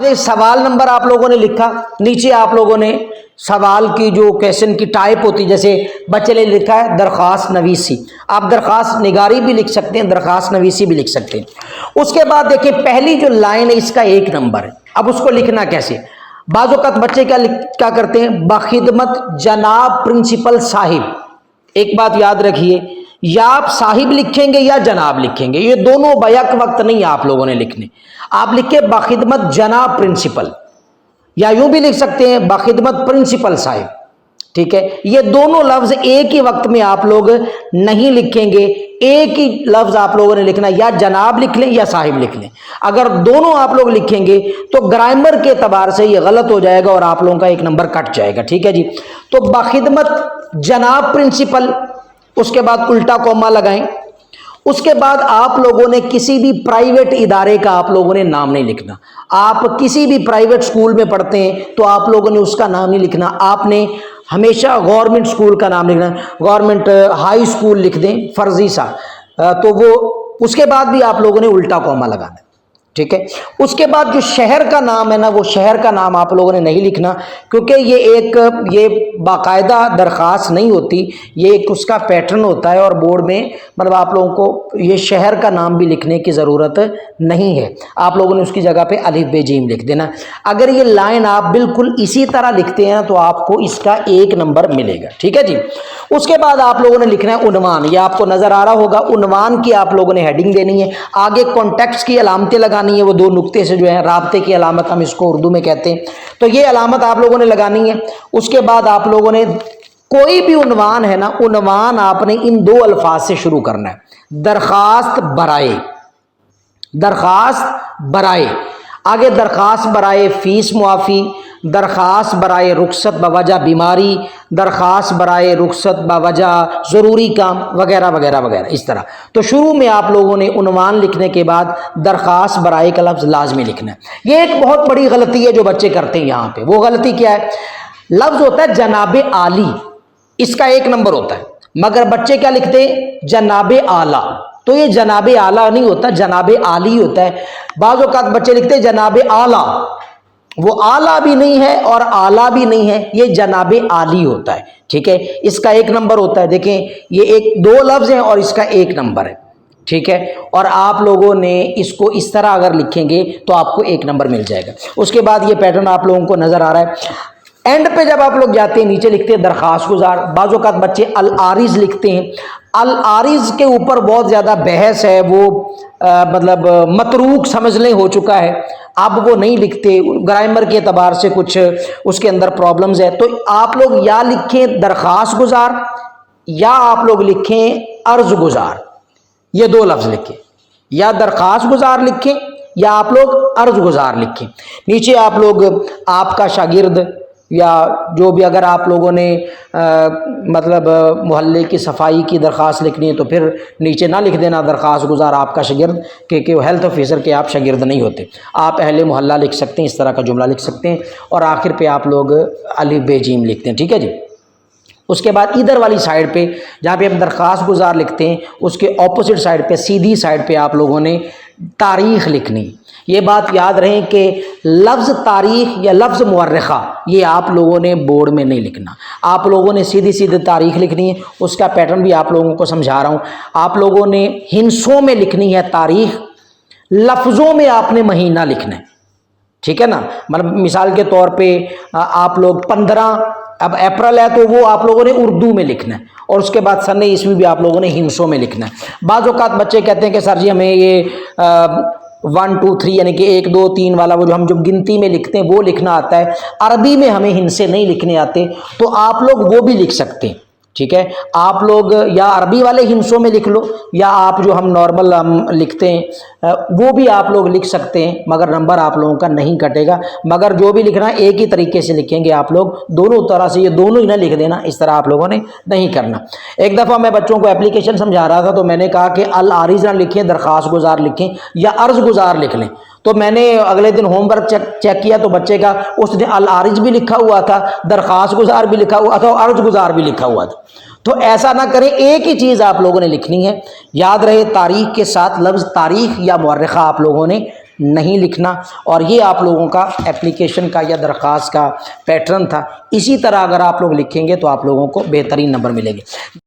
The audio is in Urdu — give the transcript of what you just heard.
آگے سوال نمبر آپ لوگوں نے لکھا، نیچے آپ لوگوں نے سوال کی جو کویشچن کی ٹائپ ہوتی، جیسے بچے نے لکھا ہے درخواست نویسی، آپ درخواست نگاری بھی لکھ سکتے ہیں، درخواست نویسی بھی لکھ سکتے ہیں۔ اس کے بعد دیکھیں پہلی جو لائن ہے اس کا 1 نمبر ہے، اب اس کو لکھنا کیسے؟ بعض اوقات بچے کیا کرتے ہیں، بخدمت جناب پرنسپل صاحب، ایک بات یاد رکھیے، یا آپ صاحب لکھیں گے یا جناب لکھیں گے، یہ دونوں بیک وقت نہیں آپ لوگوں نے لکھنے، آپ لکھیں بخدمت جناب پرنسپل، یا یوں بھی لکھ سکتے ہیں بخدمت پرنسپل صاحب، ٹھیک ہے؟ یہ دونوں لفظ ایک ہی وقت میں آپ لوگ نہیں لکھیں گے، ایک ہی لفظ آپ لوگوں نے لکھنا، یا جناب لکھ لیں یا صاحب لکھ لیں۔ اگر دونوں آپ لوگ لکھیں گے تو گرامر کے اعتبار سے یہ غلط ہو جائے گا اور آپ لوگوں کا 1 نمبر کٹ جائے گا، ٹھیک ہے جی؟ تو بخدمت جناب پرنسپل، اس کے بعد الٹا کوما لگائیں، اس کے بعد آپ لوگوں نے کسی بھی پرائیویٹ ادارے کا آپ لوگوں نے نام نہیں لکھنا۔ آپ کسی بھی پرائیویٹ سکول میں پڑھتے ہیں تو آپ لوگوں نے اس کا نام نہیں لکھنا، آپ نے ہمیشہ گورنمنٹ سکول کا نام لکھنا، گورنمنٹ ہائی سکول لکھ دیں فرضی سا، تو وہ اس کے بعد بھی آپ لوگوں نے الٹا کوما لگانا ہے، ٹھیک ہے؟ اس کے بعد جو شہر کا نام ہے نا، وہ شہر کا نام آپ لوگوں نے نہیں لکھنا، کیونکہ یہ باقاعدہ درخواست نہیں ہوتی، یہ ایک اس کا پیٹرن ہوتا ہے، اور بورڈ میں مطلب آپ لوگوں کو یہ شہر کا نام بھی لکھنے کی ضرورت نہیں ہے، آپ لوگوں نے اس کی جگہ پہ الف ب ج لکھ دینا۔ اگر یہ لائن آپ بالکل اسی طرح لکھتے ہیں تو آپ کو اس کا 1 نمبر ملے گا، ٹھیک ہے جی؟ اس کے بعد آپ لوگوں نے لکھنا ہے عنوان، یہ آپ کو نظر آ رہا ہوگا، عنوان کی آپ لوگوں نے ہیڈنگ دینی ہے، آگے کانٹیکٹس کی علامتیں لگانی ہے، وہ 2 نقطے سے جو ہے رابطے کی علامت ہم اس کو اردو میں کہتے ہیں، تو یہ علامت آپ لوگوں نے لگانی ہے۔ اس کے بعد آپ لوگوں نے کوئی بھی عنوان ہے نا، عنوان آپ نے ان 2 الفاظ سے شروع کرنا ہے، درخواست برائے، درخواست برائے، آگے درخواست برائے فیس معافی، درخواست برائے رخصت بوجہ بیماری، درخواست برائے رخصت بوجہ ضروری کام، وغیرہ وغیرہ وغیرہ، اس طرح۔ تو شروع میں آپ لوگوں نے عنوان لکھنے کے بعد درخواست برائے کا لفظ لازمی لکھنا ہے۔ یہ ایک بہت بڑی غلطی ہے جو بچے کرتے ہیں یہاں پہ، وہ غلطی کیا ہے؟ لفظ ہوتا ہے جناب عالی، اس کا 1 نمبر ہوتا ہے، مگر بچے کیا لکھتے ہیں؟ جناب اعلیٰ، تو یہ جناب اعلیٰ نہیں ہوتا، جناب عالی ہوتا ہے۔ بعض اوقات بچے لکھتے ہیں جناب اعلیٰ، وہ اعلیٰ بھی نہیں ہے اور اعلیٰ بھی نہیں ہے، یہ جناب عالی ہوتا ہے، ٹھیک ہے؟ اس کا 1 نمبر ہوتا ہے، دیکھیں یہ 2 لفظ ہیں اور اس کا 1 نمبر ہے، ٹھیک ہے؟ اور آپ لوگوں نے اس کو اس طرح اگر لکھیں گے تو آپ کو 1 نمبر مل جائے گا۔ اس کے بعد یہ پیٹرن آپ لوگوں کو نظر آ رہا ہے، اینڈ پہ جب آپ لوگ جاتے ہیں نیچے لکھتے ہیں درخواست گزار، بعض اوقات بچے العارض لکھتے ہیں، العارض کے اوپر بہت زیادہ بحث ہے، وہ مطلب متروک سمجھ لیں ہو چکا ہے، اب وہ نہیں لکھتے، گرامر کے اعتبار سے کچھ اس کے اندر پرابلمز ہے، تو آپ لوگ یا لکھیں درخواست گزار یا آپ لوگ لکھیں عرض گزار، یہ 2 لفظ لکھیں، یا درخواست گزار لکھیں یا آپ لوگ عرض گزار لکھیں۔ نیچے آپ لوگ آپ کا شاگرد، یا جو بھی اگر آپ لوگوں نے مطلب محلے کی صفائی کی درخواست لکھنی ہے تو پھر نیچے نہ لکھ دینا درخواست گزار آپ کا شاگرد، کہ وہ ہیلتھ آفیسر کے آپ شاگرد نہیں ہوتے، آپ اہل محلہ لکھ سکتے ہیں، اس طرح کا جملہ لکھ سکتے ہیں، اور آخر پہ آپ لوگ الف ب ج لکھتے ہیں، ٹھیک ہے جی؟ اس کے بعد ادھر والی سائڈ پہ جہاں پہ آپ درخواست گزار لکھتے ہیں، اس کے اپوزٹ سائڈ پہ سیدھی سائڈ پہ آپ لوگوں نے تاریخ لکھنی۔ یہ بات یاد رہیں کہ لفظ تاریخ یا لفظ مورخہ یہ آپ لوگوں نے بورڈ میں نہیں لکھنا، آپ لوگوں نے سیدھی سیدھی تاریخ لکھنی ہے۔ اس کا پیٹرن بھی آپ لوگوں کو سمجھا رہا ہوں، آپ لوگوں نے ہندسوں میں لکھنی ہے تاریخ، لفظوں میں آپ نے مہینہ لکھنا ہے، ٹھیک ہے نا؟ مطلب مثال کے طور پہ آپ لوگ 15 اب اپریل ہے تو وہ آپ لوگوں نے اردو میں لکھنا ہے، اور اس کے بعد سن عیسوی بھی آپ لوگوں نے ہندسوں میں لکھنا ہے۔ بعض اوقات بچے کہتے ہیں کہ سر جی ہمیں یہ 1 2 3 یعنی کہ 1 2 3 والا وہ جو ہم جب گنتی میں لکھتے ہیں وہ لکھنا آتا ہے، عربی میں ہمیں ہندسے نہیں لکھنے آتے، تو آپ لوگ وہ بھی لکھ سکتے ہیں، ٹھیک ہے؟ آپ لوگ یا عربی والے ہندسوں میں لکھ لو، یا آپ جو ہم نارمل ہم لکھتے ہیں وہ بھی آپ لوگ لکھ سکتے ہیں، مگر نمبر آپ لوگوں کا نہیں کٹے گا، مگر جو بھی لکھنا ہے ایک ہی طریقے سے لکھیں گے آپ لوگ، دونوں طرح سے، یہ دونوں ہی نہ لکھ دینا، اس طرح آپ لوگوں نے نہیں کرنا۔ ایک دفعہ میں بچوں کو اپلیکیشن سمجھا رہا تھا تو میں نے کہا کہ العارض نہ لکھیں، درخواست گزار لکھیں، یا عرض گزار لکھ لیں، تو میں نے اگلے دن ہوم ورک چیک کیا تو بچے کا اس نے العارض بھی لکھا ہوا تھا، درخواست گزار بھی لکھا ہوا تھا، اور عرض گزار بھی لکھا ہوا تھا۔ تو ایسا نہ کریں، ایک ہی چیز آپ لوگوں نے لکھنی ہے، یاد رہے تاریخ کے ساتھ لفظ تاریخ یا مورخہ آپ لوگوں نے نہیں لکھنا، اور یہ آپ لوگوں کا اپلیکیشن کا یا درخواست کا پیٹرن تھا۔ اسی طرح اگر آپ لوگ لکھیں گے تو آپ لوگوں کو بہترین نمبر ملیں گے۔